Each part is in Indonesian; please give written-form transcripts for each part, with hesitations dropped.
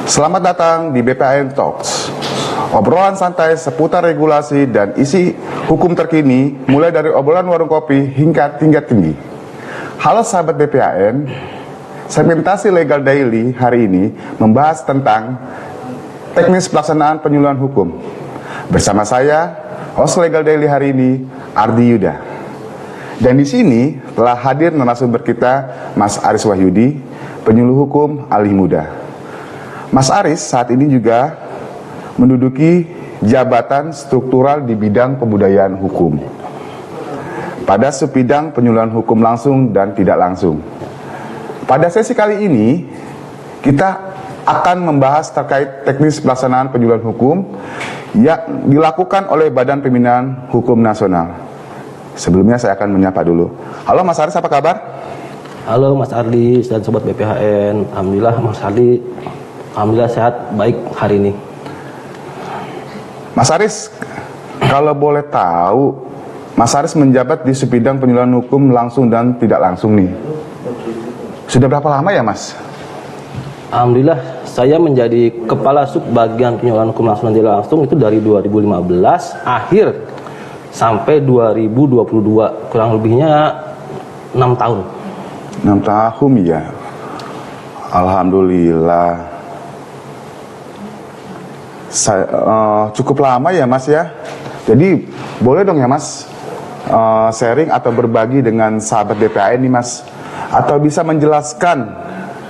Selamat datang di BPAN Talks. Obrolan santai seputar regulasi dan isi hukum terkini, mulai dari obrolan warung kopi hingga tingkat tinggi. Halo sahabat BPAN, segmentasi Legal Daily hari ini membahas tentang teknis pelaksanaan penyuluhan hukum. Bersama saya, host Legal Daily hari ini, Ardi Yuda. Dan di sini telah hadir narasumber kita, Mas Aris Wahyudi, penyuluh hukum alih muda. Mas Aris saat ini juga menduduki jabatan struktural di bidang pembudayaan hukum pada subbidang penyuluhan hukum langsung dan tidak langsung. Pada sesi kali ini kita akan membahas terkait teknis pelaksanaan penyuluhan hukum yang dilakukan oleh Badan Pembinaan Hukum Nasional. Sebelumnya saya akan menyapa dulu. Halo Mas Aris, apa kabar? Halo Mas Ardi dan Sobat BPHN. Alhamdulillah Mas Ardi, alhamdulillah sehat, baik hari ini. Mas Aris, kalau boleh tahu, Mas Aris menjabat di subbidang penyuluhan hukum langsung dan tidak langsung nih. Sudah berapa lama ya Mas? Alhamdulillah saya menjadi Kepala Subbagian Penyuluhan Hukum Langsung dan Tidak Langsung itu dari 2015 akhir sampai 2022, kurang lebihnya 6 tahun. 6 tahun ya. Alhamdulillah. Cukup lama ya Mas ya. Jadi boleh dong ya Mas sharing atau berbagi dengan sahabat BPAN nih Mas, atau bisa menjelaskan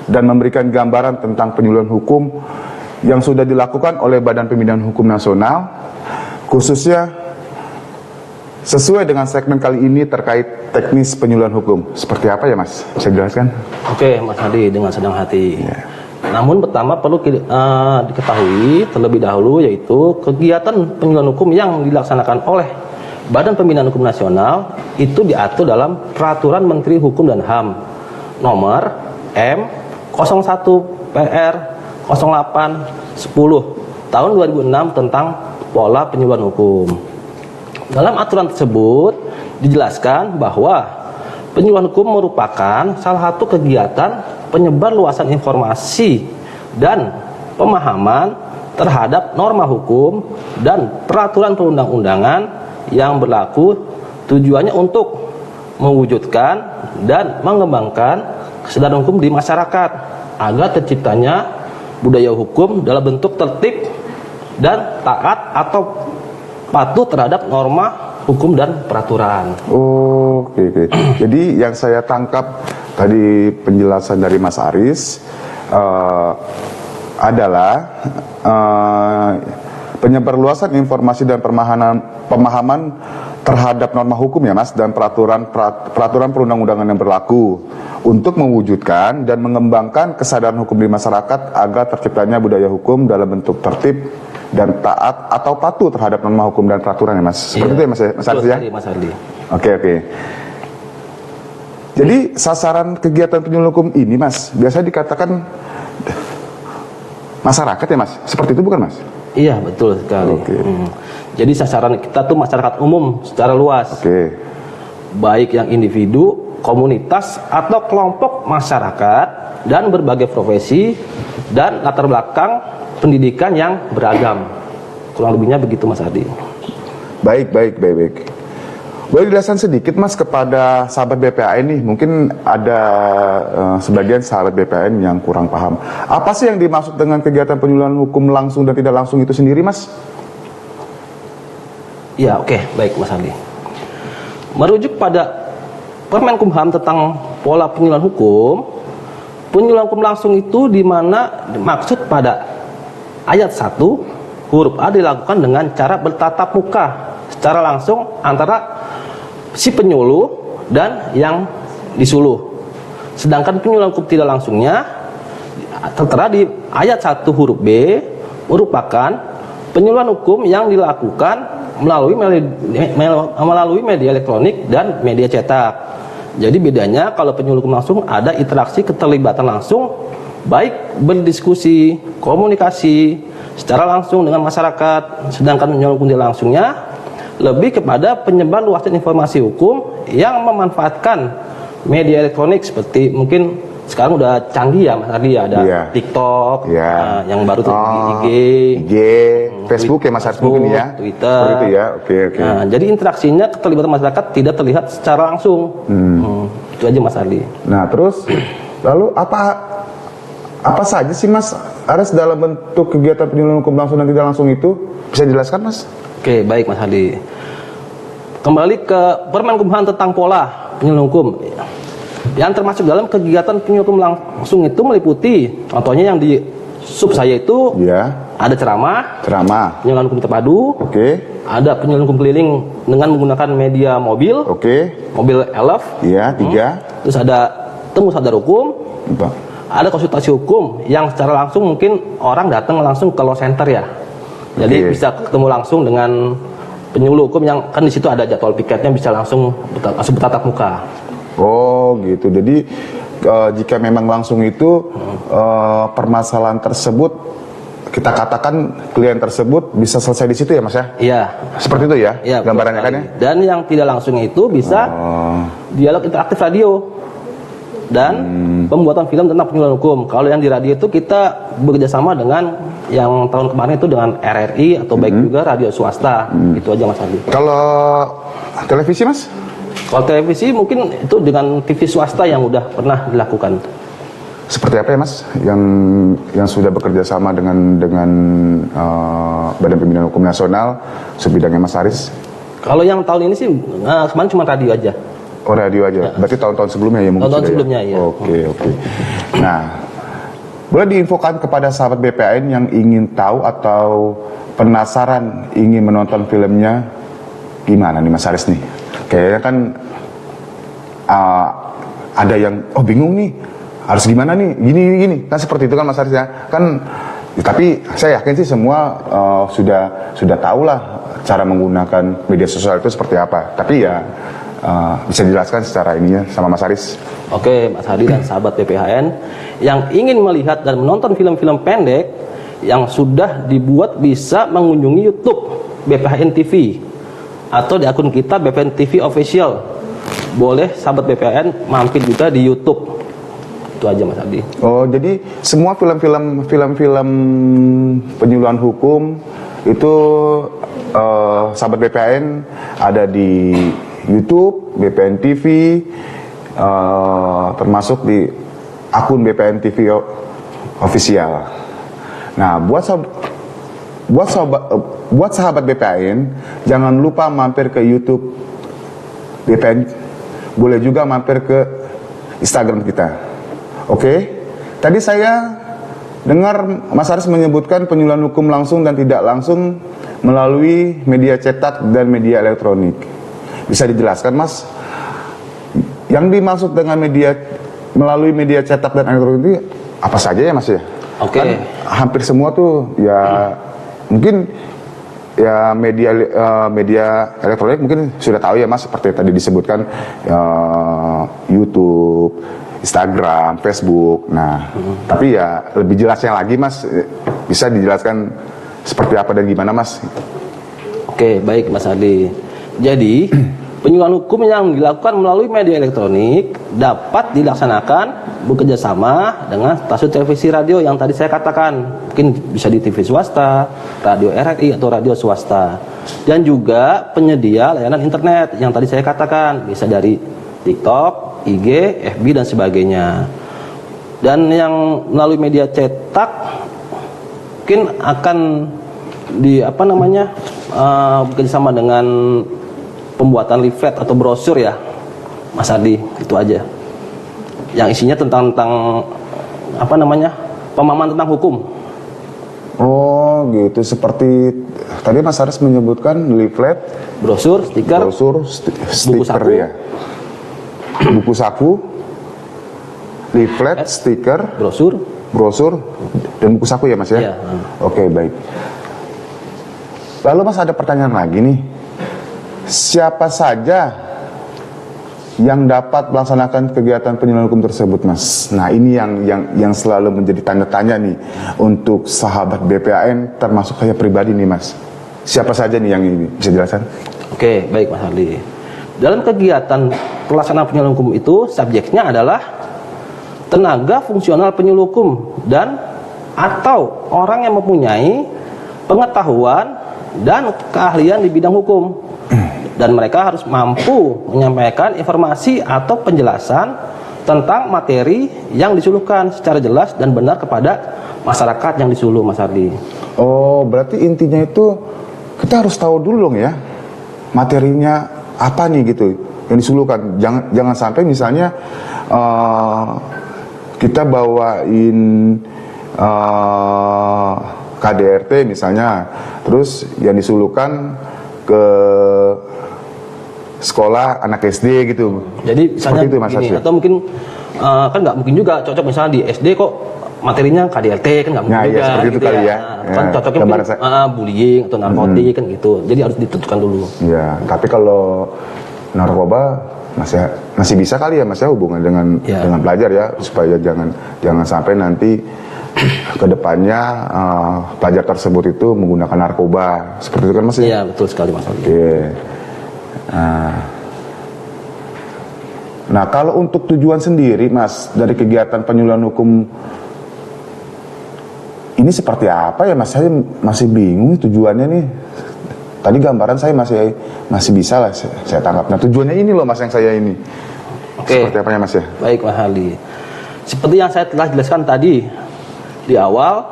dan memberikan gambaran tentang penyuluhan hukum yang sudah dilakukan oleh Badan Pembinaan Hukum Nasional, khususnya sesuai dengan segmen kali ini terkait teknis penyuluhan hukum. Seperti apa ya Mas? Bisa jelaskan? Oke Mas Ardi, dengan senang hati. Ya. Namun pertama perlu diketahui terlebih dahulu, yaitu kegiatan penyuluhan hukum yang dilaksanakan oleh Badan Pembinaan Hukum Nasional itu diatur dalam Peraturan Menteri Hukum dan HAM nomor M01 PR 0810 tahun 2006 tentang pola penyuluhan hukum. Dalam aturan tersebut dijelaskan bahwa penyuluhan hukum merupakan salah satu kegiatan penyebar luasan informasi dan pemahaman terhadap norma hukum dan peraturan perundang-undangan yang berlaku, tujuannya untuk mewujudkan dan mengembangkan kesadaran hukum di masyarakat agar terciptanya budaya hukum dalam bentuk tertib dan taat atau patuh terhadap norma hukum dan peraturan. Oke. Jadi yang saya tangkap tadi penjelasan dari Mas Aris adalah penyebarluasan informasi dan pemahaman terhadap norma hukum ya Mas, dan peraturan perundang-undangan yang berlaku untuk mewujudkan dan mengembangkan kesadaran hukum di masyarakat agar terciptanya budaya hukum dalam bentuk tertib dan taat atau patuh terhadap norma hukum dan peraturan ya Mas. Seperti itu ya Mas Aris ya? Mas Ardi. Oke. Jadi sasaran kegiatan penyuluhan hukum ini Mas, biasanya dikatakan masyarakat ya Mas? Seperti itu bukan Mas? Iya, betul sekali. Jadi sasaran kita tuh masyarakat umum secara luas. Baik yang individu, komunitas, atau kelompok masyarakat dan berbagai profesi dan latar belakang pendidikan yang beragam. Kurang lebihnya begitu Mas Ardi. Baik. Boleh dijelaskan sedikit Mas kepada sahabat BPAN nih, mungkin ada sebagian sahabat BPAN yang kurang paham. Apa sih yang dimaksud dengan kegiatan penyuluhan hukum langsung dan tidak langsung itu sendiri Mas? Ya, oke, baik Mas Ardi. Merujuk pada Permenkumham tentang pola penyuluhan hukum langsung itu di mana dimaksud pada ayat 1 huruf A dilakukan dengan cara bertatap muka secara langsung antara si penyuluh dan yang disuluh. Sedangkan penyuluhan hukum tidak langsungnya tertera di ayat 1 huruf B merupakan penyuluhan hukum yang dilakukan melalui media elektronik dan media cetak. Jadi bedanya kalau penyuluhan hukum langsung ada interaksi keterlibatan langsung, baik berdiskusi, komunikasi secara langsung dengan masyarakat. Sedangkan penyuluhan hukum tidak langsungnya lebih kepada penyebar luasan informasi hukum yang memanfaatkan media elektronik seperti mungkin sekarang udah canggih ya Mas Ardi ya, ada Iya. TikTok, Iya. yang baru tuh di IG, IG, Facebook ya Mas Haris mungkin ya. Twitter. Seperti itu ya. Oke. Nah, jadi interaksinya, keterlibatan masyarakat tidak terlihat secara langsung. Itu aja Mas Ardi. Nah, terus lalu apa saja sih Mas Haris dalam bentuk kegiatan penyuluhan hukum langsung dan tidak langsung itu? Bisa dijelaskan Mas? Oke, baik Mas Ardi. Kembali ke Permenkumham tentang pola penyuluhan hukum. Yang termasuk dalam kegiatan penyuluhan hukum langsung itu meliputi, contohnya yang di sub saya itu Iya. ada ceramah, penyuluhan hukum terpadu, Oke. ada penyuluhan hukum keliling dengan menggunakan media mobil, Oke. mobil elf, Iya, 3. terus ada temu sadar hukum, 4. ada konsultasi hukum yang secara langsung mungkin orang datang langsung ke law center ya. Jadi Oke. bisa ketemu langsung dengan penyuluh hukum yang kan di situ ada jadwal piketnya, bisa langsung bertatap muka. Oh, gitu. Jadi jika memang langsung itu permasalahan tersebut kita katakan klien tersebut bisa selesai di situ ya Mas ya? Iya. Seperti itu ya? Iya, Gambarannya kan betul ya? sekali. Dan yang tidak langsung itu bisa dialog interaktif radio dan pembuatan film tentang penyuluhan hukum. Kalau yang di radio itu kita bekerjasama dengan yang tahun kemarin itu dengan RRI atau baik juga radio swasta. Itu aja Mas Adi. Kalau televisi Mas? Kalau televisi mungkin itu dengan TV swasta yang udah pernah dilakukan. Seperti apa ya Mas yang sudah bekerja sama dengan Badan Pembinaan Hukum Nasional sebidangnya Mas Haris? Kalau yang tahun ini sih kemarin cuma radio aja. Oh, radio aja. Berarti tahun-tahun sebelumnya ya mungkin Tahun-tahun sudah sebelumnya, ya. Oke. Nah, boleh diinfokan kepada sahabat BPAN yang ingin tahu atau penasaran ingin menonton filmnya gimana nih Mas Haris nih? Kayaknya kan ada yang bingung nih harus gimana nih gini kan seperti itu kan Mas Haris ya kan tapi saya yakin sih semua sudah tahu lah cara menggunakan media sosial itu seperti apa tapi ya bisa dijelaskan secara ininya sama Mas Haris. Oke Mas Hadi dan sahabat PPHN yang ingin melihat dan menonton film-film pendek yang sudah dibuat bisa mengunjungi YouTube BPHN TV atau di akun kita BPHN TV Official. Boleh sahabat BPHN mampir juga di YouTube. Itu aja Mas Adi. Oh, jadi semua film-film penyuluhan hukum itu sahabat BPN ada di YouTube, BPN TV, termasuk di akun BPN TV Official. Nah, buat sahabat BPN jangan lupa mampir ke YouTube BPN, boleh juga mampir ke Instagram kita. Oke, tadi saya dengar Mas Haris menyebutkan penyuluhan hukum langsung dan tidak langsung melalui media cetak dan media elektronik. Bisa dijelaskan Mas, yang dimaksud dengan melalui media cetak dan elektronik itu apa saja ya Mas ya? Oke. Kan hampir semua tuh ya mungkin ya media elektronik mungkin sudah tahu ya Mas, seperti tadi disebutkan YouTube, Instagram, Facebook. Nah, tapi ya lebih jelasnya lagi Mas, bisa dijelaskan seperti apa dan gimana Mas? Oke, baik Mas Adi. Jadi, penyuluhan hukum yang dilakukan melalui media elektronik dapat dilaksanakan bekerja sama dengan stasiun televisi radio yang tadi saya katakan. Mungkin bisa di TV swasta, radio RRI atau radio swasta. Dan juga penyedia layanan internet yang tadi saya katakan, bisa dari TikTok, IG, FB dan sebagainya. Dan yang melalui media cetak mungkin akan bekerja sama dengan pembuatan leaflet atau brosur ya Mas Adi, itu aja yang isinya tentang pemahaman tentang hukum. Oh gitu, seperti tadi Mas Haris menyebutkan leaflet, Brosur, stiker, stiker saku. ya, buku saku, leaflet, stiker, brosur dan buku saku ya Mas ya? Iya. Oke, baik. Lalu Mas ada pertanyaan lagi nih, siapa saja yang dapat melaksanakan kegiatan penyuluhan hukum tersebut Mas? Nah ini yang selalu menjadi tanda tanya nih untuk sahabat BPAN, termasuk saya pribadi nih Mas. Siapa saja nih yang ini, bisa jelaskan? Oke, baik Mas Hardi. Dalam kegiatan pelaksanaan penyuluhan hukum itu subjeknya adalah tenaga fungsional penyuluh hukum dan atau orang yang mempunyai pengetahuan dan keahlian di bidang hukum, dan mereka harus mampu menyampaikan informasi atau penjelasan tentang materi yang disuluhkan secara jelas dan benar kepada masyarakat yang disuluh, Mas Ardi. Oh, berarti intinya itu kita harus tahu dulu dong ya materinya apa nih gitu yang disuluhkan. Jangan sampai misalnya kita bawain KDRT misalnya, terus yang disuluhkan ke sekolah anak SD gitu. Jadi misalnya itu, Mas gini, Asy. atau mungkin kan nggak mungkin juga cocok misalnya di SD kok materinya KDRT, kan nggak mungkin Nah, juga. iya, seperti itu gitu kali ya. Nah, kan Ya, cocoknya gambaran mungkin bullying atau narkotik kan gitu. Jadi harus ditentukan dulu. Ya, tapi kalau narkoba masih bisa kali ya Mas ya hubungan dengan pelajar ya, supaya jangan sampai nanti kedepannya pelajar tersebut itu menggunakan narkoba seperti itu kan Mas ya? Iya, betul sekali Mas Aldi. Oke. Nah, kalau untuk tujuan sendiri Mas dari kegiatan penyuluhan hukum ini seperti apa ya Mas? Saya masih bingung tujuannya nih. Tadi gambaran saya masih bisa lah saya tangkap. Nah, tujuannya ini loh Mas yang saya ini. Oke. Seperti apanya Mas ya? Baik Mas Aldi. Seperti yang saya telah jelaskan tadi di awal,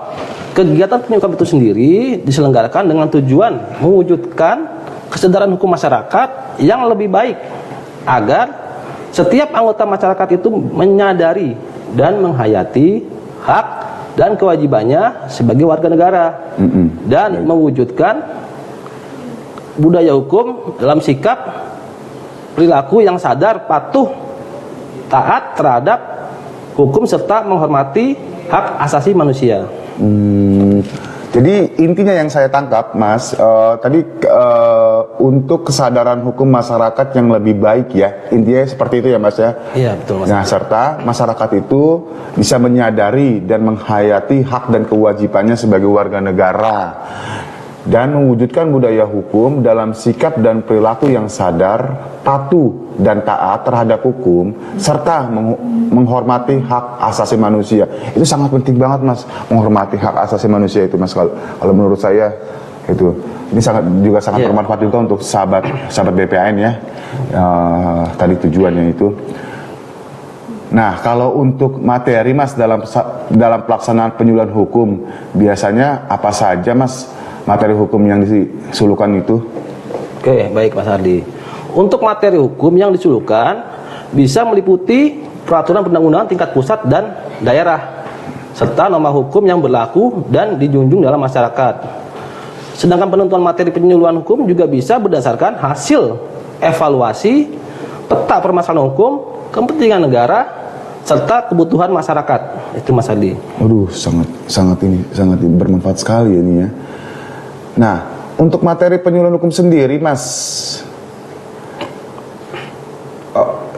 kegiatan penyuluhan itu sendiri diselenggarakan dengan tujuan mewujudkan kesadaran hukum masyarakat yang lebih baik agar setiap anggota masyarakat itu menyadari dan menghayati hak dan kewajibannya sebagai warga negara dan mewujudkan budaya hukum dalam sikap perilaku yang sadar, patuh, taat terhadap hukum serta menghormati hak asasi manusia. Jadi intinya yang saya tangkap Mas, tadi untuk kesadaran hukum masyarakat yang lebih baik ya, intinya seperti itu ya Mas ya. Iya betul Mas. Nah, serta masyarakat itu bisa menyadari dan menghayati hak dan kewajibannya sebagai warga negara dan mewujudkan budaya hukum dalam sikap dan perilaku yang sadar, patuh dan taat terhadap hukum serta menghormati hak asasi manusia. Itu sangat penting banget Mas, menghormati hak asasi manusia itu Mas, kalau menurut saya itu. Ini sangat bermanfaat juga untuk sahabat BPAN ya. Tadi tujuannya itu. Nah, kalau untuk materi Mas dalam pelaksanaan penyuluhan hukum, biasanya apa saja Mas materi hukum yang disuluhkan itu? Oke, baik Mas Ardi. Untuk materi hukum yang disuluhkan bisa meliputi peraturan perundang-undangan tingkat pusat dan daerah serta norma hukum yang berlaku dan dijunjung dalam masyarakat. Sedangkan penentuan materi penyuluhan hukum juga bisa berdasarkan hasil evaluasi peta permasalahan hukum, kepentingan negara serta kebutuhan masyarakat. Itu Mas Ardi. Aduh, sangat bermanfaat sekali ini ya. Nah, untuk materi penyuluhan hukum sendiri Mas,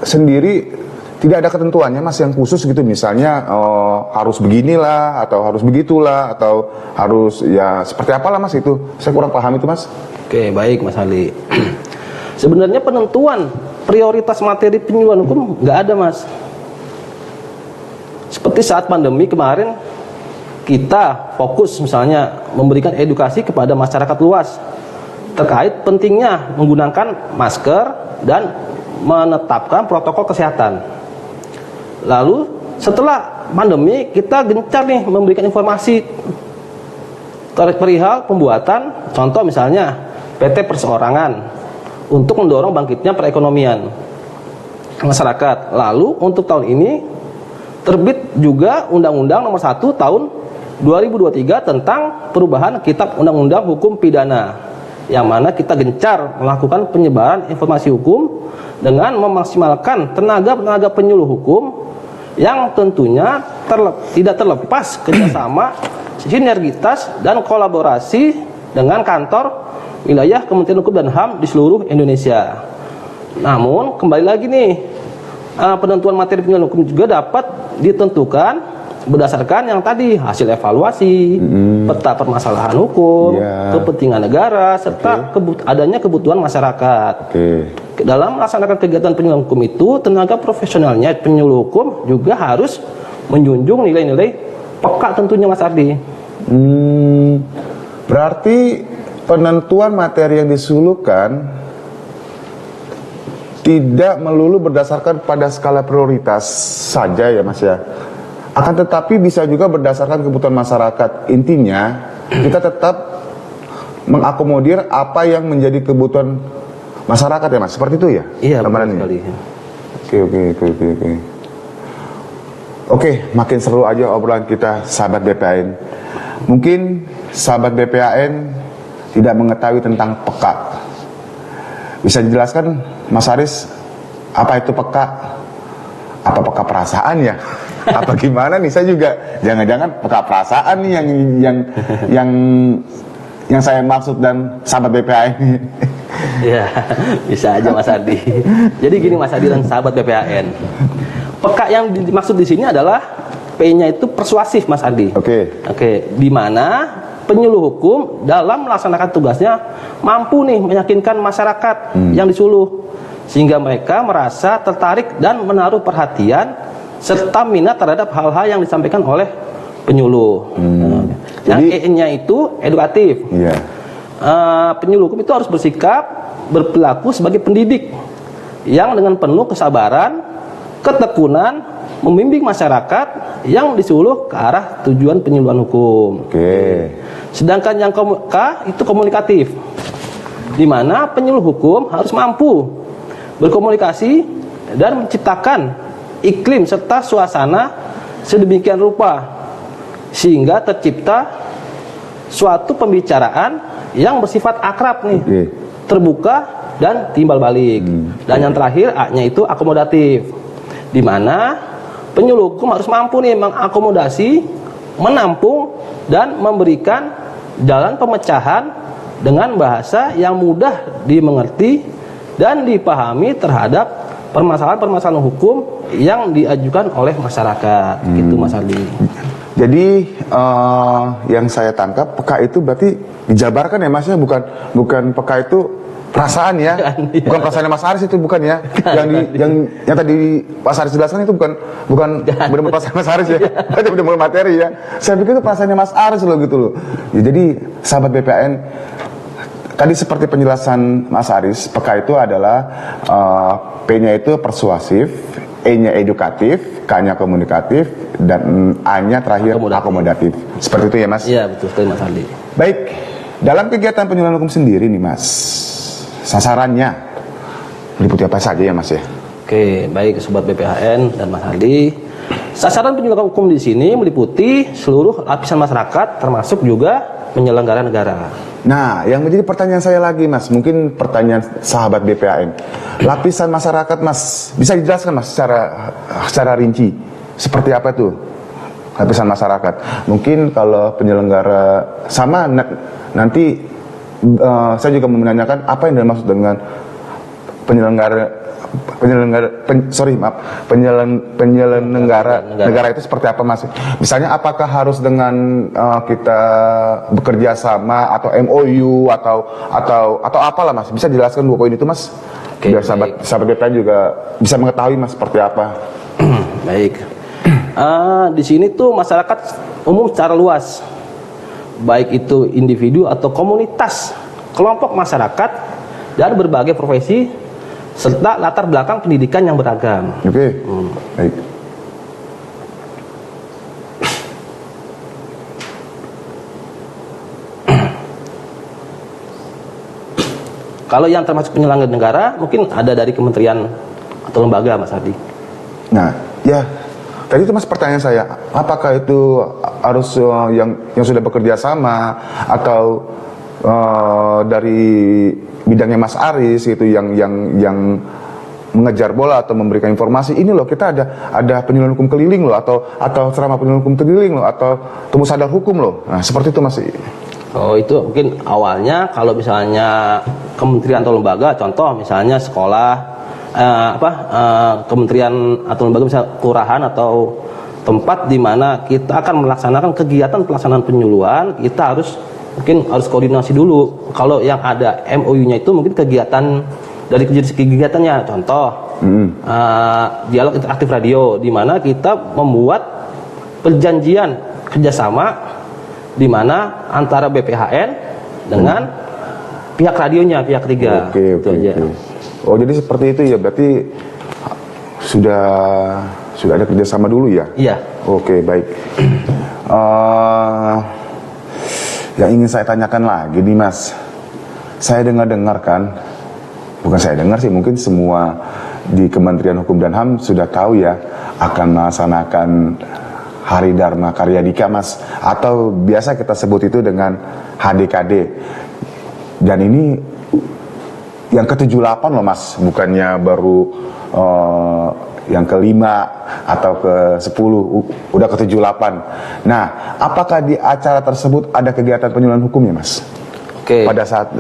sendiri tidak ada ketentuannya Mas yang khusus gitu, misalnya harus beginilah atau harus begitulah atau harus ya seperti apalah Mas, itu saya kurang paham itu Mas. Oke, baik Mas Ali. Sebenarnya penentuan prioritas materi penyuluhan hukum nggak ada Mas. Seperti saat pandemi kemarin kita fokus misalnya memberikan edukasi kepada masyarakat luas terkait pentingnya menggunakan masker dan menetapkan protokol kesehatan. Lalu setelah pandemi kita gencar nih memberikan informasi perihal pembuatan contoh misalnya PT perseorangan untuk mendorong bangkitnya perekonomian masyarakat. Lalu untuk tahun ini terbit juga Undang-Undang Nomor 1 Tahun 2023 tentang perubahan Kitab Undang-Undang Hukum Pidana, yang mana kita gencar melakukan penyebaran informasi hukum dengan memaksimalkan tenaga penyuluh hukum yang tentunya tidak terlepas kerjasama, sinergitas dan kolaborasi dengan kantor wilayah Kementerian Hukum dan HAM di seluruh Indonesia. Namun kembali lagi nih, penentuan materi penyuluhan hukum juga dapat ditentukan berdasarkan yang tadi hasil evaluasi, peta permasalahan hukum, kepentingan negara serta adanya kebutuhan masyarakat. Dalam melaksanakan kegiatan penyuluhan hukum itu, tenaga profesionalnya penyuluh hukum juga harus menjunjung nilai-nilai peka tentunya Mas Ardi. Berarti penentuan materi yang disuluhkan tidak melulu berdasarkan pada skala prioritas saja ya Mas ya. Akan tetapi bisa juga berdasarkan kebutuhan masyarakat. Intinya kita tetap mengakomodir apa yang menjadi kebutuhan masyarakat ya Mas. Seperti itu ya? Iya, betul Gambarannya? sekali. Oke. Oke, makin seru aja obrolan kita sahabat BPAN. Mungkin sahabat BPAN tidak mengetahui tentang peka. Bisa dijelaskan Mas Aris, apa itu peka? Apa peka perasaan ya? Apa gimana nih? Saya juga jangan-jangan peka perasaan nih yang saya maksud dan sahabat BPAN. Ya, bisa aja Mas Ardi. Jadi gini Mas Ardi dan sahabat BPAN. Peka yang dimaksud di sini adalah P-nya itu persuasif Mas Ardi. Oke, di mana penyuluh hukum dalam melaksanakan tugasnya mampu nih meyakinkan masyarakat yang disuluh sehingga mereka merasa tertarik dan menaruh perhatian serta minat terhadap hal-hal yang disampaikan oleh penyuluh. Yang E-nya itu edukatif. Penyuluh hukum itu harus bersikap berperilaku sebagai pendidik yang dengan penuh kesabaran, ketekunan membimbing masyarakat yang disuluh ke arah tujuan penyuluhan hukum. Sedangkan yang K itu komunikatif, di mana penyuluh hukum harus mampu berkomunikasi dan menciptakan iklim serta suasana sedemikian rupa sehingga tercipta suatu pembicaraan yang bersifat akrab nih, terbuka dan timbal balik. Dan yang terakhir A-nya itu akomodatif, di mana penyuluh hukum harus mampu nih mengakomodasi, menampung dan memberikan jalan pemecahan dengan bahasa yang mudah dimengerti dan dipahami terhadap permasalahan-permasalahan hukum yang diajukan oleh masyarakat. Gitu Mas Ardi. Jadi yang saya tangkap peka itu berarti dijabarkan ya Mas ya, bukan peka itu perasaan ya, bukan perasaannya Mas Aris itu bukan ya, yang tadi Mas Aris jelaskan itu bukan benar-benar perasaan Mas Aris ya, itu benar-benar materi ya. Saya pikir itu perasaannya Mas Aris loh gitu loh. Ya, jadi sahabat BPAN, tadi seperti penjelasan Mas Aris, peka itu adalah P-nya itu persuasif, E-nya edukatif, K-nya komunikatif, dan A-nya terakhir akomodatif. Seperti itu ya Mas? Iya betul sekali Mas Ardi. Baik, dalam kegiatan penyuluhan hukum sendiri nih Mas, sasarannya meliputi apa saja ya Mas ya? Oke, baik sobat BPHN dan Mas Ardi. Sasaran penyuluhan hukum di sini meliputi seluruh lapisan masyarakat, termasuk juga penyelenggara negara. Nah, yang menjadi pertanyaan saya lagi Mas, mungkin pertanyaan sahabat BPAN. Lapisan masyarakat Mas, bisa dijelaskan Mas secara rinci seperti apa tuh lapisan masyarakat? Mungkin kalau penyelenggara sama nanti saya juga menanyakan apa yang dimaksud dengan penyelenggara negara itu seperti apa Mas? Misalnya apakah harus dengan kita bekerja sama atau MOU atau apalah Mas? Bisa jelaskan 2 poin itu Mas? Biar sahabat BPAN juga bisa mengetahui Mas seperti apa. Baik. Di sini tuh masyarakat umum secara luas, baik itu individu atau komunitas, kelompok masyarakat dan berbagai profesi serta latar belakang pendidikan yang beragam. Baik. Kalau yang termasuk penyelenggara negara mungkin ada dari kementerian atau lembaga Mas Ardi. Nah, ya tadi itu Mas pertanyaan saya, apakah itu harus yang sudah bekerja sama atau dari bidangnya Mas Aris itu yang mengejar bola atau memberikan informasi, ini loh kita ada penyuluhan hukum keliling loh atau ceramah penyuluhan hukum keliling loh atau temu sadar hukum loh. Nah, seperti itu Mas. Oh, itu mungkin awalnya kalau misalnya kementerian atau lembaga, contoh misalnya sekolah, kementerian atau lembaga misalnya kelurahan atau tempat di mana kita akan melaksanakan kegiatan pelaksanaan penyuluhan, kita mungkin harus koordinasi dulu. Kalau yang ada MOU-nya itu mungkin kegiatan dari kegiatannya, contoh dialog interaktif radio, di mana kita membuat perjanjian kerjasama di mana antara BPHN dengan pihak radionya, pihak ketiga. Oke, Itu oke, aja. oke. Oh, jadi seperti itu ya, berarti sudah ada kerjasama dulu ya? Iya. Oke, baik. Yang ingin saya tanyakan lagi nih Mas, saya dengar kan, bukan saya dengar sih, mungkin semua di Kementerian Hukum dan HAM sudah tahu ya akan melaksanakan Hari Dharma Karya Dika Mas, atau biasa kita sebut itu dengan HDKD. Dan ini yang ke-78 loh Mas, bukannya baru yang ke-5 atau ke-10, udah ke-78. Nah, apakah di acara tersebut ada kegiatan penyuluhan hukumnya Mas? Oke. Pada saat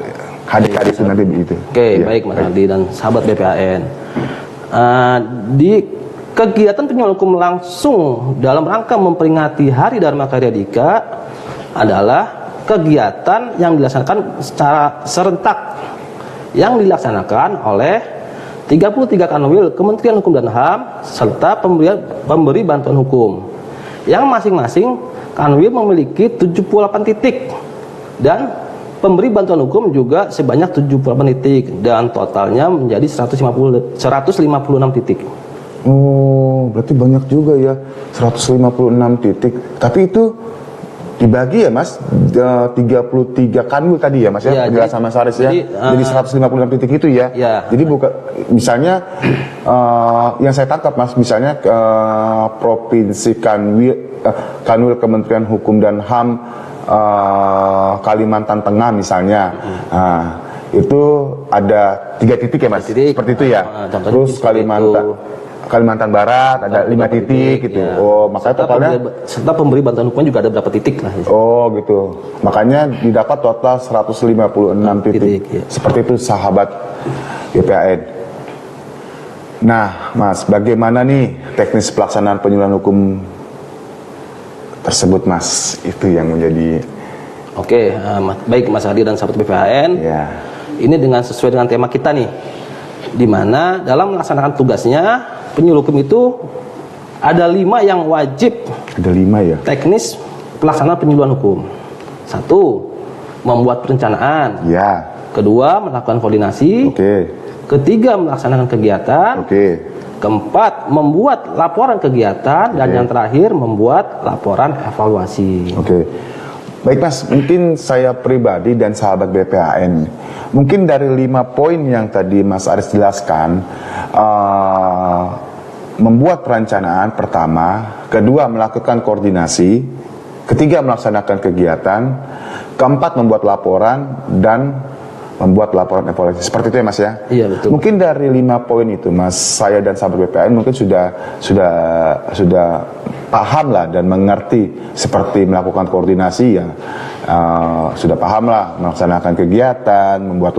HDKD itu nanti begitu. Oke, baik Mas Aldi dan sahabat BPHN. Di kegiatan penyuluhan hukum langsung dalam rangka memperingati Hari Dharma Karya Dika adalah kegiatan yang dilaksanakan secara serentak yang dilaksanakan oleh 33 Kanwil Kementerian Hukum dan HAM serta pemberi bantuan hukum yang masing-masing Kanwil memiliki 78 titik dan pemberi bantuan hukum juga sebanyak 78 titik dan totalnya menjadi 156 titik. Oh, berarti banyak juga ya, 156 titik. Tapi itu dibagi ya Mas, 33 kanwil tadi ya Mas ya, Ya, penjelasan Mas Haris ya. Jadi 156 titik itu ya. Ya. Jadi bukan, misalnya yang saya tangkap Mas, misalnya provinsi kanwil Kementerian Hukum dan HAM Kalimantan Tengah misalnya, itu ada 3 titik ya Mas, titik. seperti itu ya. Terus Kalimantan Barat ada 5 titik gitu. Ya. Oh, makanya totalnya serta pemberi bantuan hukum juga ada berapa titik lah. oh gitu. Makanya didapat total 156 titik. Ya. Seperti itu sahabat BPHN. Nah, Mas, bagaimana nih teknis pelaksanaan penyuluhan hukum tersebut, Mas? Itu yang menjadi Oke, baik Mas Hadi dan sahabat BPHN. ya. Ini dengan sesuai dengan tema kita nih, di mana dalam melaksanakan tugasnya penyuluh hukum itu ada 5 yang wajib Ada 5 ya. teknis pelaksanaan penyuluhan hukum. 1, membuat perencanaan. Ya. 2, melakukan koordinasi. Oke. 3, melaksanakan kegiatan. Oke. 4, membuat laporan kegiatan. Dan yang terakhir, membuat laporan evaluasi. Oke. Baik Mas, mungkin saya pribadi dan sahabat BPHN, mungkin dari 5 poin yang tadi Mas Aris jelaskan, membuat perencanaan pertama, 2 melakukan koordinasi, 3 melaksanakan kegiatan, 4 membuat laporan, dan membuat laporan evaluasi. Seperti itu ya Mas ya? Iya, betul. Mungkin dari 5 poin itu Mas, saya dan sahabat BPHN mungkin sudah paham lah dan mengerti seperti melakukan koordinasi ya, sudah paham lah melaksanakan kegiatan, membuat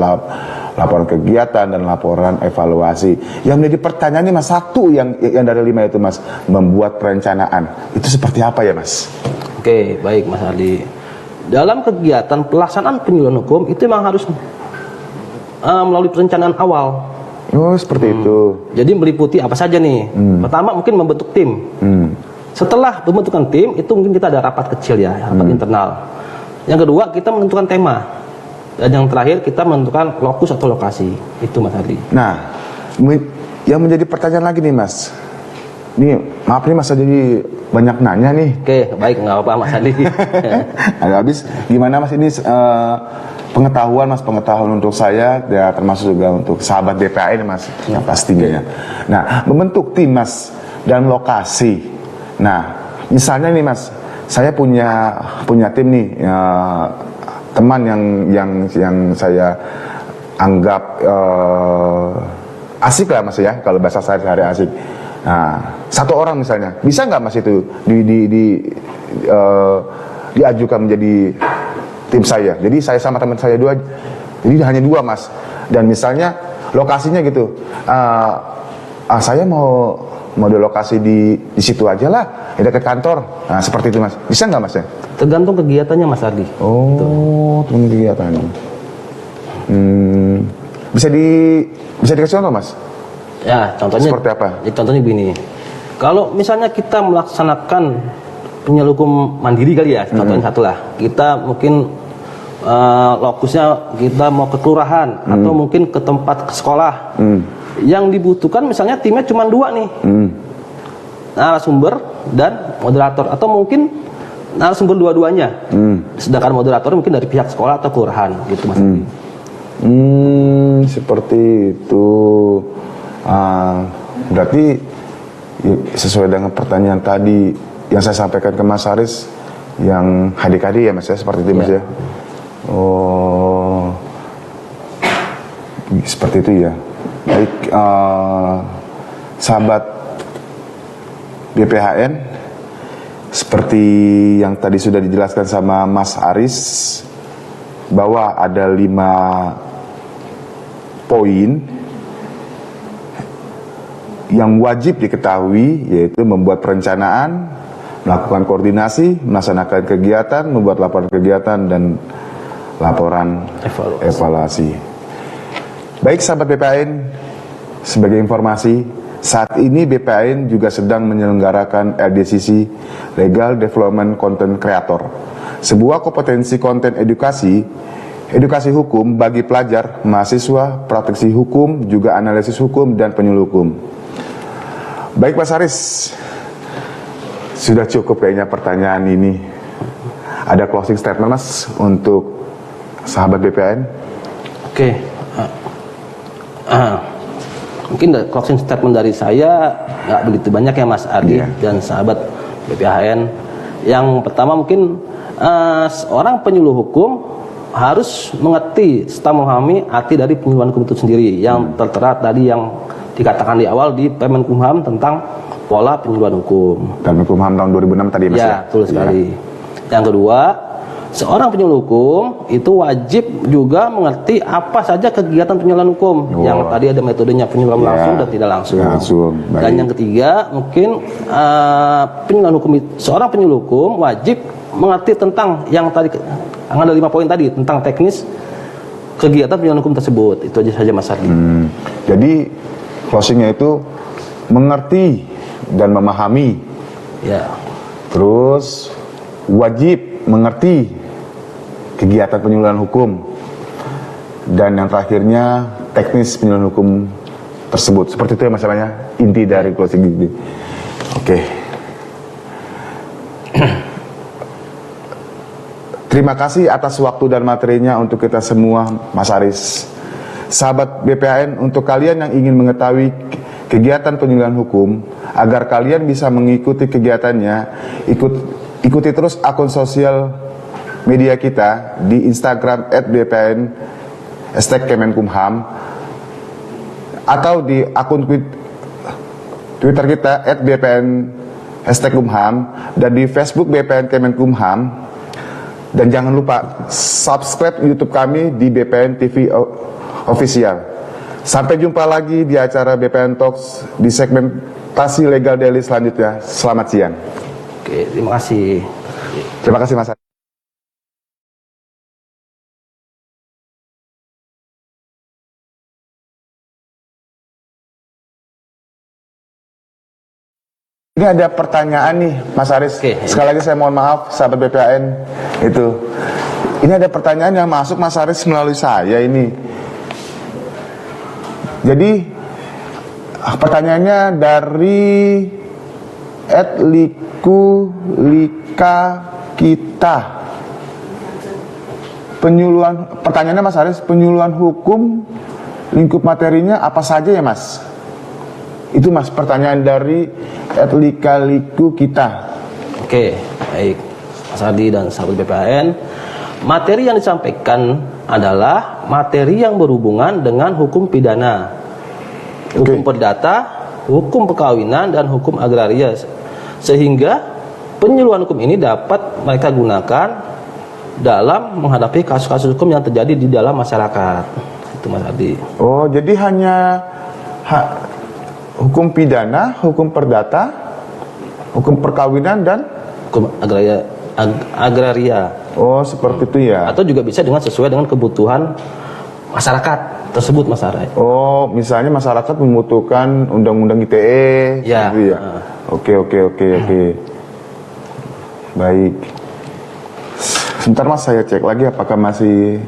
laporan kegiatan dan laporan evaluasi. Yang menjadi pertanyaan ini Mas, 1 yang dari 5 itu Mas, membuat perencanaan itu seperti apa ya Mas? Oke, baik Mas Aldi. Dalam kegiatan pelaksanaan penyuluhan hukum itu memang harus melalui perencanaan awal. Oh, seperti itu. Jadi meliputi apa saja nih? Pertama mungkin membentuk tim. Setelah pembentukan tim itu mungkin kita ada rapat kecil ya, rapat internal. Yang kedua kita menentukan tema. Dan yang terakhir kita menentukan lokus atau lokasi. Itu Mas Adi. Nah, yang menjadi pertanyaan lagi nih Mas. Nih, maaf nih Mas, jadi banyak nanya nih. Oke, baik, nggak apa-apa Mas Adi. Ada habis gimana Mas ini pengetahuan untuk saya ya, termasuk juga untuk sahabat BPHN Mas ya, pastinya ya. Nah, membentuk tim Mas dan lokasi. Nah, misalnya nih Mas, saya punya tim nih teman yang saya anggap asik lah Mas ya, kalau bahasa saya sehari asik. Nah, 1 orang misalnya, bisa nggak Mas itu diajukan menjadi tim saya? Jadi saya sama teman saya 2, jadi hanya 2 Mas. Dan misalnya lokasinya gitu, saya mau di lokasi di situ aja lah, di dekat kantor. Nah, seperti itu Mas. Bisa nggak Mas ya? Tergantung kegiatannya Mas Adi. Oh, tergantung kegiatannya. Bisa dikasih contoh Mas? Ya, contohnya Seperti apa? Ya, contohnya begini. Kalau misalnya kita melaksanakan penyuluh hukum mandiri kali ya, contohnya satu lah. Kita mungkin lokusnya kita mau ke kelurahan atau mungkin ke tempat ke sekolah. Yang dibutuhkan misalnya timnya cuma 2 nih, narasumber dan moderator, atau mungkin narasumber dua-duanya. Sedangkan moderator mungkin dari pihak sekolah atau kelurahan gitu Mas Adi. Seperti itu. Berarti sesuai dengan pertanyaan tadi yang saya sampaikan ke Mas Haris, yang HDKD ya Mas ya, seperti itu Mas ya. Oh, seperti itu ya. Baik, sahabat BPHN, seperti yang tadi sudah dijelaskan sama Mas Aris, bahwa ada 5 poin yang wajib diketahui, yaitu membuat perencanaan, melakukan koordinasi, melaksanakan kegiatan, membuat laporan kegiatan, dan laporan evaluasi. Baik sahabat BPHN, sebagai informasi, saat ini BPHN juga sedang menyelenggarakan LDCC, Legal Development Content Creator, sebuah kompetensi konten edukasi hukum bagi pelajar, mahasiswa, praktisi hukum, juga analisis hukum dan penyuluh hukum. Baik Mas Haris, sudah cukup kayaknya pertanyaan ini. Ada closing statement Mas untuk sahabat BPHN? Oke. Mungkin closing statement dari saya nggak begitu banyak ya Mas Adi dan sahabat BPHN. Yang pertama mungkin seorang penyuluh hukum harus mengerti serta memahami arti dari penyuluhan hukum itu sendiri yang tertera tadi yang dikatakan di awal di Permenkumham tentang pola penyuluhan hukum. Permenkumham tahun 2006 tadi Mas ya? Betul sekali. Yang kedua, seorang penyuluh hukum itu wajib juga mengerti apa saja kegiatan penyuluhan hukum. Yang tadi ada metodenya penyuluhan langsung dan tidak langsung. Dan yang ketiga, mungkin penyuluhan hukum, seorang penyuluh hukum wajib mengerti tentang yang tadi, yang ada 5 poin tadi tentang teknis kegiatan penyuluhan hukum tersebut. Itu aja saja Mas Ardi. Jadi closingnya itu mengerti dan memahami. Ya. Terus wajib mengerti kegiatan penyuluhan hukum, dan yang terakhirnya teknis penyuluhan hukum tersebut. Seperti itu ya Mas namanya, inti dari closing ini. Oke. Terima kasih atas waktu dan materinya untuk kita semua Mas Aris. Sahabat BPHN, untuk kalian yang ingin mengetahui kegiatan penyuluhan hukum agar kalian bisa mengikuti kegiatannya, ikuti terus akun sosial media kita di Instagram @bphn #Kemenkumham, atau di akun Twitter kita @bphn #Kumham, dan di Facebook BPHN Kemenkumham. Dan jangan lupa subscribe YouTube kami di BPHN TV Official. Sampai jumpa lagi di acara BPHN Talks di segmentasi Legal Daily selanjutnya. Selamat siang. Oke, terima kasih. Terima kasih Mas. Ini ada pertanyaan nih Mas Aris. Sekali lagi saya mohon maaf sahabat BPHN itu. Ini ada pertanyaan yang masuk Mas Aris melalui saya ini. Jadi pertanyaannya dari @likulika kita. Pertanyaannya Mas Aris, penyuluhan hukum lingkup materinya apa saja ya Mas? Itu Mas pertanyaan dari @likaliku kita. Oke, baik Mas Adi dan sahabat BPHN. Materi yang disampaikan adalah materi yang berhubungan dengan hukum pidana, hukum perdata, hukum perkawinan, dan hukum agraria. Sehingga penyuluhan hukum ini dapat mereka gunakan dalam menghadapi kasus-kasus hukum yang terjadi di dalam masyarakat. Itu Mas Adi. Oh, jadi hanya hukum pidana, hukum perdata, hukum perkawinan, dan hukum agraria. Oh, seperti itu ya. Atau juga bisa sesuai dengan kebutuhan masyarakat tersebut Mas Arai. Oh, misalnya masyarakat membutuhkan undang-undang ITE, ya. gitu ya. Oke. Baik. Sebentar Mas, saya cek lagi apakah masih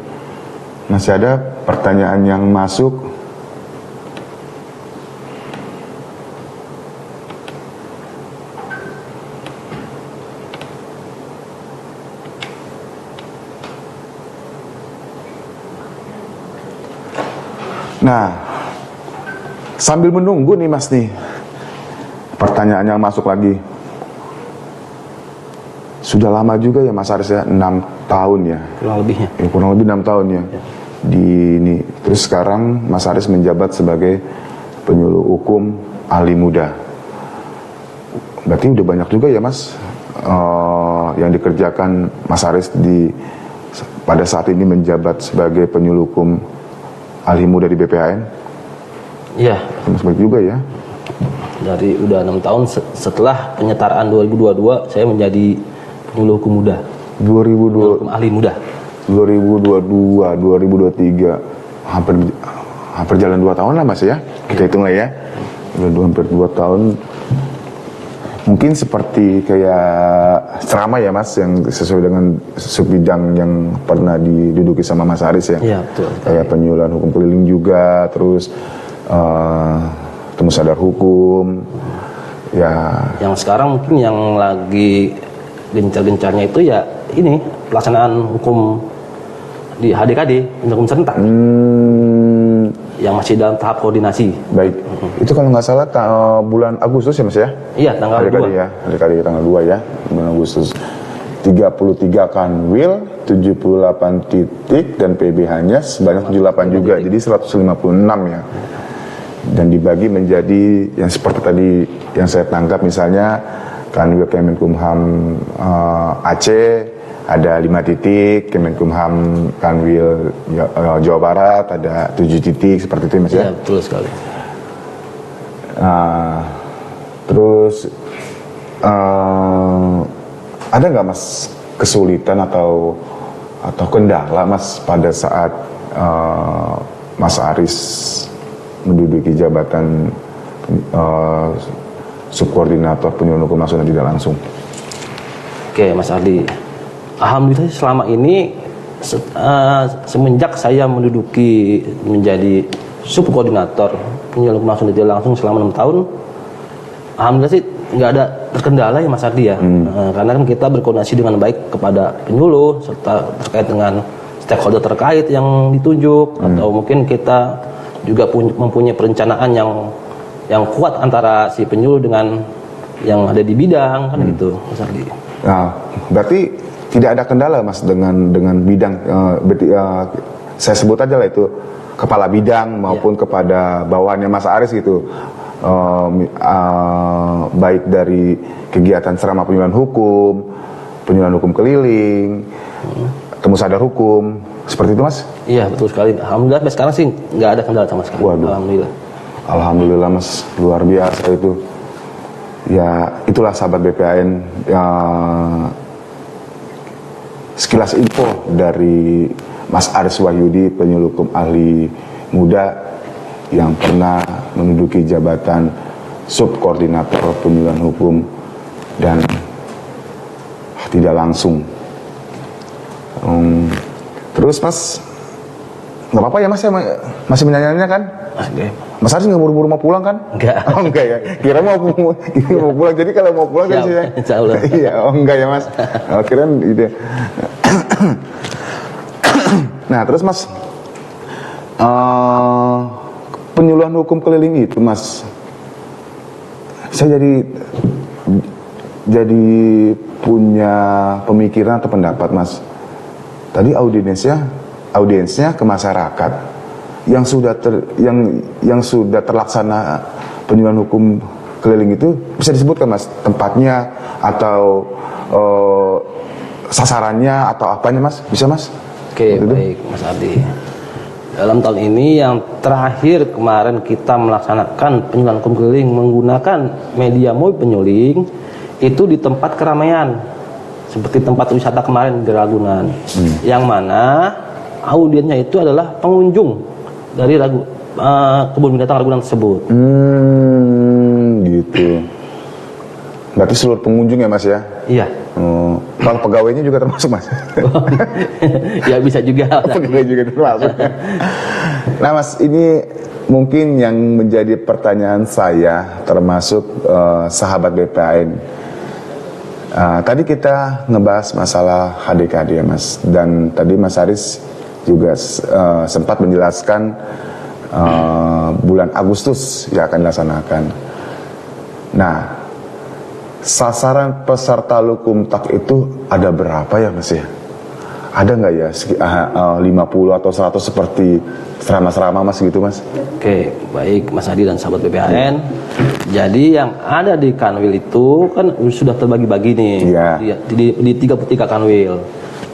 ada pertanyaan yang masuk. Nah, sambil menunggu nih Mas nih, pertanyaan yang masuk lagi. Sudah lama juga ya Mas Aris ya, 6 tahun ya. Kurang lebihnya. Ya, kurang lebih 6 tahun ya. Di ini. Terus sekarang Mas Aris menjabat sebagai penyuluh hukum ahli muda. Berarti udah banyak juga ya Mas yang dikerjakan Mas Aris pada saat ini menjabat sebagai penyuluh hukum ahli muda di BPAN. Iya. Banyak juga ya. Dari udah 6 tahun setelah penyetaraan 2022 saya menjadi penyuluh hukum muda. 2002 Hukum ahli muda. 2022, 2023 hampir jalan 2 tahun lah Mas ya. Kita hitung lah ya. Udah hampir 2 tahun. Mungkin seperti kayak ceramah ya Mas, yang sesuai dengan subbidang yang pernah diduduki sama Mas Aris ya. Iya, betul. Kayak penyuluhan hukum keliling juga, terus temu sadar hukum. Ya. Yang sekarang mungkin yang lagi gencar-gencarnya itu ya ini pelaksanaan hukum di HDKD, hukum serentak. Yang masih dalam tahap koordinasi. Baik. Itu kalau nggak salah bulan Agustus ya Mas ya? Iya, tanggal 2. Ya, HDKD tanggal 2 ya, bulan Agustus. 33 kanwil, 78 titik dan PBH-nya sebanyak 78 juga. Jadi 156 ya. Dan dibagi menjadi yang seperti tadi yang saya tangkap, misalnya kanwil Kemenkumham Aceh ada 5 titik, Kemenkumham kanwil Jawa Barat ada 7 titik, seperti itu Mas ya? Iya, betul sekali. Terus ada nggak Mas kesulitan atau kendala Mas pada saat Mas Aris menduduki jabatan subkoordinator penyuluhan hukum langsung dan tidak langsung? Oke, Mas Ardi. Alhamdulillah selama ini semenjak saya menduduki menjadi subkoordinator penyuluhan hukum langsung dan tidak langsung selama 6 tahun, alhamdulillah sih nggak ada terkendala ya Mas Ardi ya. Karena kan kita berkoordinasi dengan baik kepada penyuluh serta terkait dengan stakeholder terkait yang ditunjuk, atau mungkin kita juga mempunyai perencanaan yang kuat antara si penyuluh dengan yang ada di bidang kan gitu Mas Ardi. Nah, berarti tidak ada kendala Mas dengan bidang, saya sebut aja lah itu kepala bidang maupun kepada bawahannya Mas Aris gitu, baik dari kegiatan ceramah penyuluhan hukum keliling, temu sadar hukum, seperti itu Mas? Iya, betul sekali. Alhamdulillah sampai sekarang sih nggak ada kendala sama sekali. Waduh. Alhamdulillah Mas, luar biasa itu. Ya, itulah sahabat BPAN. Sekilas info dari Mas Aris Wahyudi, penyuluh hukum ahli muda yang pernah menduduki jabatan subkoordinator penyuluhan hukum dan tidak langsung. Terus Mas, nggak apa-apa ya Mas, ya masih menyanyinya kan? Oke. Mas Aris nggak buru-buru mau pulang kan? Enggak. Oh enggak ya, kira mau pulang. Jadi kalau mau pulang kan Siap, saya. insya Allah. Iya, oh enggak ya Mas. Oh, kirain gitu. Nah terus Mas, penyuluhan hukum keliling itu Mas, saya jadi punya pemikiran atau pendapat Mas. Tadi audiensnya ke masyarakat yang sudah terlaksana penyuluhan hukum keliling itu, bisa disebutkan Mas tempatnya atau sasarannya atau apanya Mas, bisa Mas? Oke, baik Mas Ardi. Dalam tahun ini yang terakhir kemarin kita melaksanakan penyuluhan hukum keliling menggunakan media mobil penyuling itu di tempat keramaian seperti tempat wisata kemarin di Ragunan, yang mana audiensnya itu adalah pengunjung dari kebun binatang Ragunan tersebut. Gitu. Berarti seluruh pengunjung ya Mas ya? Iya. Kalau pegawainya juga termasuk mas? Ya bisa juga. Pegawai juga termasuk. Nah mas, ini mungkin yang menjadi pertanyaan saya termasuk sahabat BPAN. Tadi kita ngebahas masalah HDKD ya mas, dan tadi Mas Aris juga sempat menjelaskan bulan Agustus yang akan dilaksanakan. Nah, sasaran peserta Lukumtak itu ada berapa ya mas ya? Ada nggak ya 50 atau 100 seperti serama-serama mas gitu mas? Oke, baik Mas Adi dan sahabat BPAN. Jadi yang ada di Kanwil itu kan sudah terbagi-bagi nih. Iya. Di 33 Kanwil.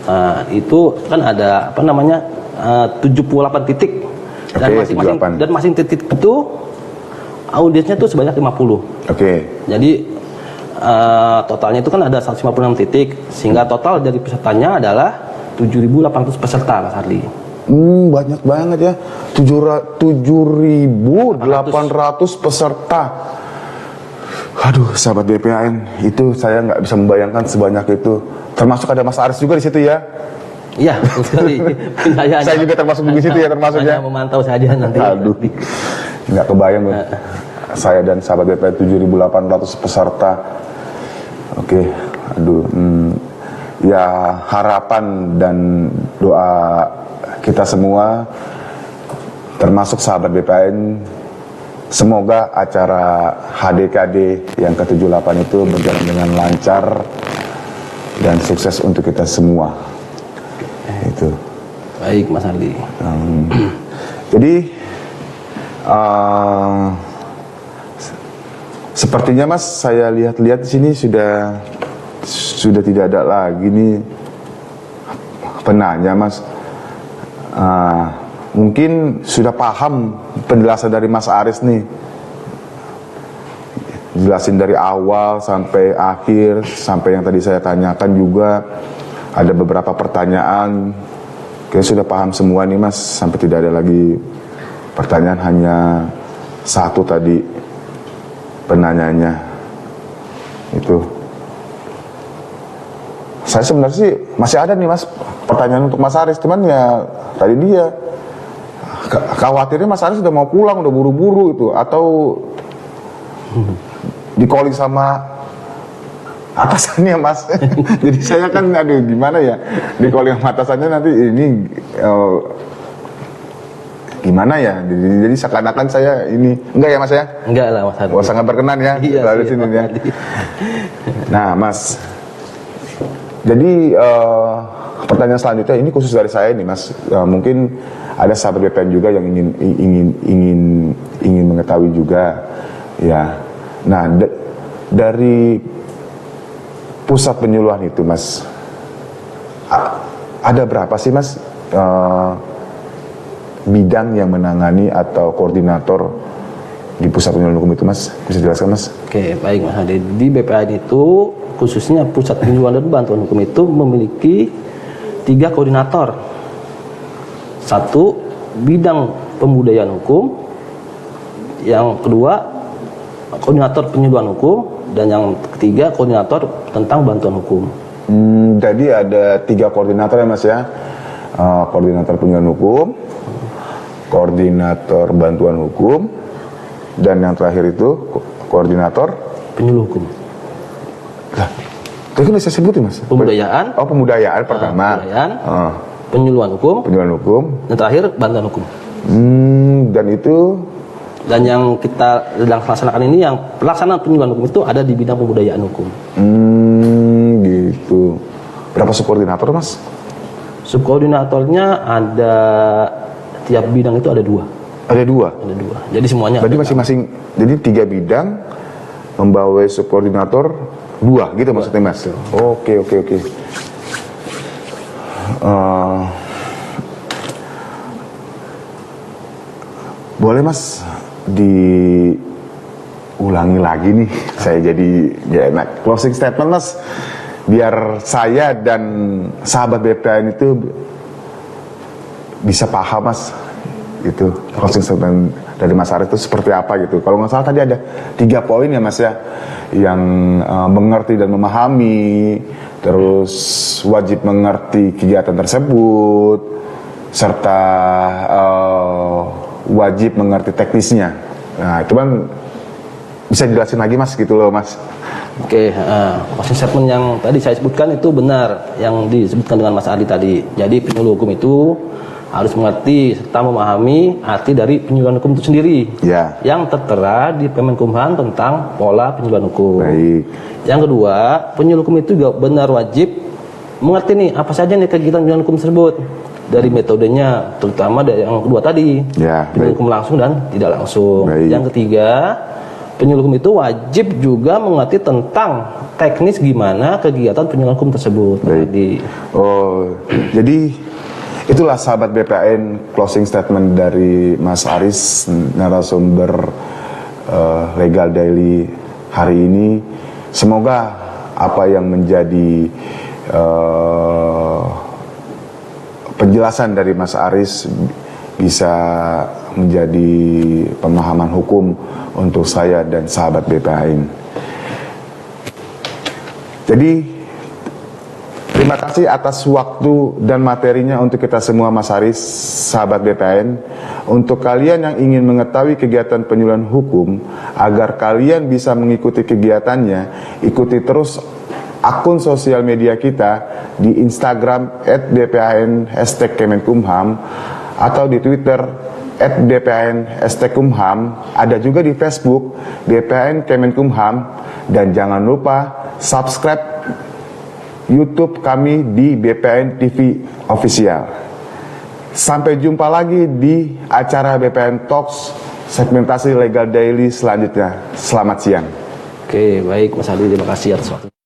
Nah, itu kan ada 78 titik. Dan Oke, masing-masing 78. dan masing titik itu audiensnya tuh sebanyak 50. Oke. Jadi totalnya itu kan ada 156 titik, sehingga total dari pesertanya adalah 7.800 peserta Mas Ardi. Banyak banget ya, 7.800 peserta. Aduh, sahabat BPAN, itu saya nggak bisa membayangkan sebanyak itu. Termasuk ada Mas Aris juga di situ ya. Iya, betul sekali. Saya juga termasuk di situ ya, termasuk ya. Hanya memantau saja nanti. Aduh, nggak kebayang loh. Saya dan sahabat BPAN 7.800 peserta. Oke, aduh. Ya harapan dan doa kita semua, termasuk sahabat BPAN, semoga acara HDKD yang ke-78 itu berjalan dengan lancar dan sukses untuk kita semua. Itu. Baik Mas Ardi. Jadi sepertinya Mas, saya lihat-lihat di sini sudah tidak ada lagi nih penanya Mas. Mungkin sudah paham penjelasan dari Mas Aris nih, jelasin dari awal sampai akhir, sampai yang tadi saya tanyakan juga ada beberapa pertanyaan. Kayaknya sudah paham semua nih Mas, sampai tidak ada lagi pertanyaan, hanya satu tadi penanyanya itu. Saya sebenarnya sih masih ada nih Mas pertanyaan untuk Mas Aris, cuman ya tadi dia khawatirnya Mas Aris udah mau pulang, udah buru-buru itu, atau di calling sama atasannya Mas. Jadi saya kan aduh gimana ya, di calling sama atasannya nanti ini gimana ya, jadi seakan-akan saya ini enggak ya Mas ya? Enggak lah Mas Ardi. Wah, sangat berkenan ya. Iya, lalu iya, sini Mas ya. Ardi. Nah Mas, jadi pertanyaan selanjutnya ini khusus dari saya nih Mas. Mungkin ada sahabat BPN juga yang ingin mengetahui juga ya. Nah dari pusat penyuluhan itu Mas, ada berapa sih Mas bidang yang menangani atau koordinator di pusat penyuluhan hukum itu Mas? Bisa jelaskan Mas? Oke, baik Mas Adi. Di BPAN itu khususnya pusat penyuluhan dan bantuan hukum itu memiliki 3 koordinator. 1 bidang pembudayaan hukum, yang kedua koordinator penyuluhan hukum, dan yang ketiga koordinator tentang bantuan hukum. Jadi ada 3 koordinator ya Mas ya. Koordinator penyuluhan hukum, koordinator bantuan hukum, dan yang terakhir itu koordinator Penyuluh hukum. Lah, tadi kan saya sebutin Mas. Pembudayaan. Pembudayaan pertama. Pembudayaan. Penyuluhan hukum. Penyuluhan hukum. Dan terakhir bantuan hukum. Dan itu. Dan yang kita sedang laksanakan ini, yang pelaksanaan penyuluhan hukum itu ada di bidang pembudayaan hukum. Gitu. Berapa subkoordinator Mas? Subkoordinatornya ada, tiap bidang itu ada 2. Ada 2. Ada 2. Jadi semuanya. Berarti masing-masing. Jadi 3 bidang membawa subkoordinator 2 gitu maksudnya Mas. Oke. Boleh Mas diulangi lagi nih, saya jadi gak enak. Closing statement Mas, biar saya dan sahabat BPAN itu bisa paham Mas, gitu. Closing statement dari Mas Aris itu seperti apa gitu. Kalau nggak salah tadi ada 3 poin ya Mas ya. yang mengerti dan memahami, terus wajib mengerti kegiatan tersebut, serta wajib mengerti teknisnya. Nah, itu kan bisa jelasin lagi Mas gitu loh Mas. Oke, closing statement yang tadi saya sebutkan itu benar yang disebutkan dengan Mas Adi tadi. Jadi penyuluh hukum itu harus mengerti serta memahami arti dari penyuluhan hukum itu sendiri, Ya. yang tertera di Permenkumham tentang pola penyuluhan hukum. Baik. Yang kedua, penyuluh hukum itu juga benar wajib mengerti nih apa saja nih kegiatan penyuluhan hukum tersebut, dari metodenya, terutama dari yang kedua tadi, Ya, penyuluh baik. hukum langsung dan tidak langsung. Baik. Yang ketiga, penyuluh hukum itu wajib juga mengerti tentang teknis gimana kegiatan penyuluhan hukum tersebut. Baik. Jadi, Oh, jadi itulah sahabat BPAN closing statement dari Mas Aris, narasumber Legal Daily hari ini. Semoga apa yang menjadi penjelasan dari Mas Aris bisa menjadi pemahaman hukum untuk saya dan sahabat BPAN. Jadi terima kasih atas waktu dan materinya untuk kita semua Mas Aris, sahabat BPAN. Untuk kalian yang ingin mengetahui kegiatan penyuluhan hukum, agar kalian bisa mengikuti kegiatannya, ikuti terus akun sosial media kita di Instagram @bpan #Kemenkumham atau di Twitter @bpan #Kumham. Ada juga di Facebook BPN Kemenkumham, dan jangan lupa subscribe YouTube kami di BPN TV Official. Sampai jumpa lagi di acara BPN Talks segmentasi Legal Daily selanjutnya. Selamat siang. oke, baik Mas Adi, terima kasih atas waktu.